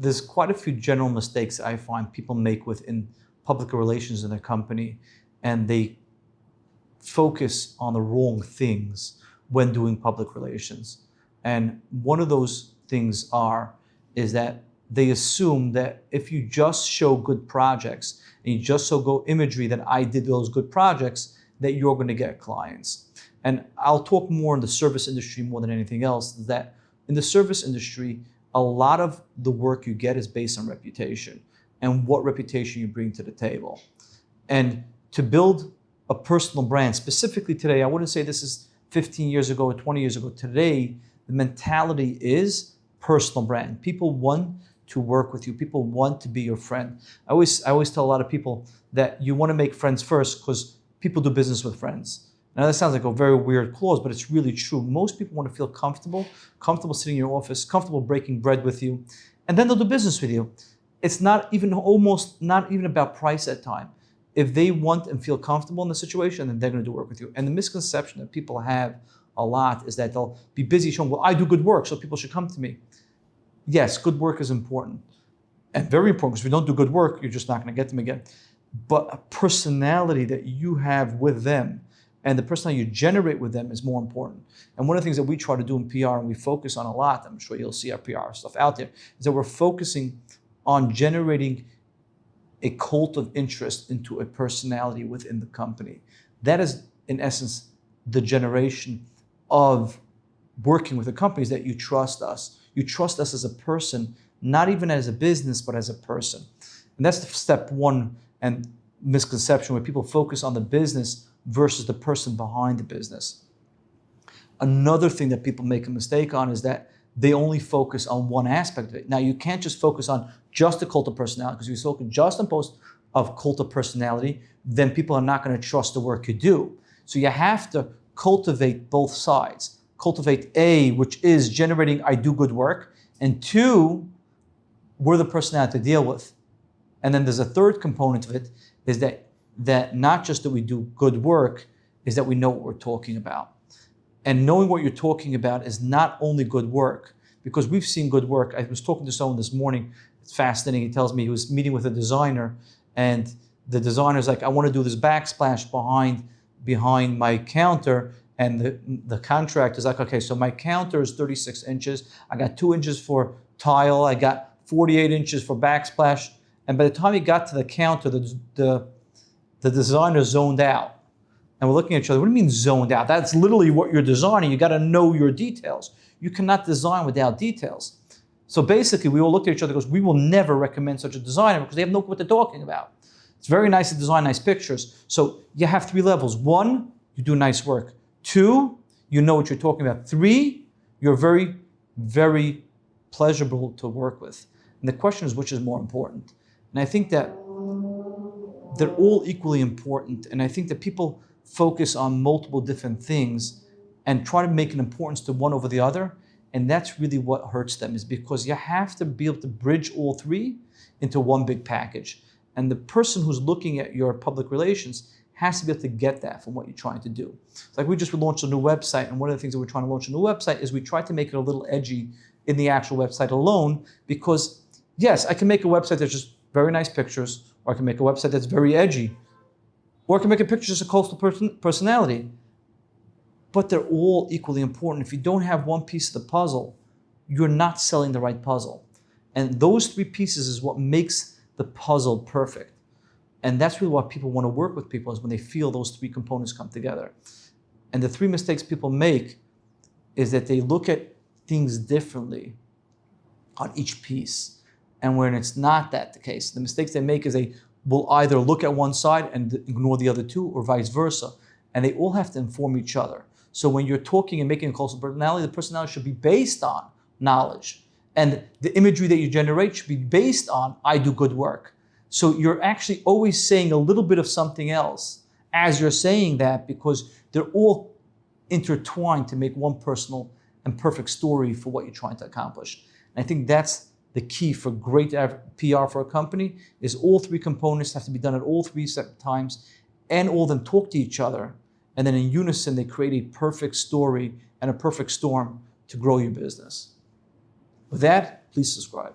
there's quite a few general mistakes I find people make within public relations in their company, and they focus on the wrong things when doing public relations. And one of those things is that they assume that if you just show good projects and you just show go imagery that I did those good projects, that you're going to get clients. And I'll talk more in the service industry more than anything else, that in the service industry, a lot of the work you get is based on reputation and what reputation you bring to the table. And to build a personal brand, specifically today, I wouldn't say this is 15 years ago or 20 years ago. Today, the mentality is personal brand. People want to work with you. People want to be your friend. I always tell a lot of people that you want to make friends first because people do business with friends. Now that sounds like a very weird clause, but it's really true. Most people want to feel comfortable sitting in your office, comfortable breaking bread with you, and then they'll do business with you. It's almost not even about price at time. If they want and feel comfortable in the situation, then they're going to do work with you. And the misconception that people have a lot is that they'll be busy showing, well, I do good work, so people should come to me. Yes, good work is important and very important, because if you don't do good work, you're just not going to get them again. But a personality that you have with them and the personality you generate with them is more important. And one of the things that we try to do in PR, and we focus on a lot, I'm sure you'll see our PR stuff out there, is that we're focusing on generating a cult of interest into a personality within the company. That is, in essence, the generation of working with the companies, that you trust us. You trust us as a person, not even as a business, but as a person. And that's the step one and misconception, where people focus on the business versus the person behind the business. Another thing that people make a mistake on is that they only focus on one aspect of it. Now, you can't just focus on just the cult of personality, because if you focus just on post of cult of personality, then people are not going to trust the work you do. So you have to cultivate both sides. Cultivate A, which is generating I do good work, and two, we're the personality to deal with. And then there's a third component of it, is that not just that we do good work, is that we know what we're talking about. And knowing what you're talking about is not only good work, because we've seen good work. I was talking to someone this morning, it's fascinating. He tells me he was meeting with a designer, and the designer's like, I want to do this backsplash behind my counter. And the contractor's like, okay, so my counter is 36 inches. I got 2 inches for tile. I got 48 inches for backsplash. And by the time he got to the counter, the designer zoned out. And we're looking at each other, what do you mean zoned out? That's literally what you're designing. You got to know your details. You cannot design without details. So basically, we all looked at each other and goes, we will never recommend such a designer because they have no clue what they're talking about. It's very nice to design nice pictures. So you have 3 levels. 1, you do nice work. 2, you know what you're talking about. 3, you're very, very pleasurable to work with. And the question is, which is more important? And I think that they're all equally important. And I think that people focus on multiple different things and try to make an importance to one over the other. And that's really what hurts them, is because you have to be able to bridge all 3 into one big package. And the person who's looking at your public relations has to be able to get that from what you're trying to do. It's like we just launched a new website, and one of the things that we're trying to launch a new website is we try to make it a little edgy in the actual website alone, because yes, I can make a website that's just very nice pictures, or I can make a website that's very edgy, or I can make a picture just a coastal personality. But they're all equally important. If you don't have one piece of the puzzle, you're not selling the right puzzle. And those 3 pieces is what makes the puzzle perfect. And that's really why people want to work with people, is when they feel those 3 components come together. And the 3 mistakes people make is that they look at things differently on each piece. And when it's not that the case, the mistakes they make is they will either look at one side and ignore the other 2, or vice versa. And they all have to inform each other. So when you're talking and making a coastal personality, the personality should be based on knowledge. And the imagery that you generate should be based on, I do good work. So you're actually always saying a little bit of something else as you're saying that, because they're all intertwined to make one personal and perfect story for what you're trying to accomplish. And I think that's the key for great PR for a company, is all 3 components have to be done at all 3 separate times, and all of them talk to each other. And then in unison, they create a perfect story and a perfect storm to grow your business. With that, please subscribe.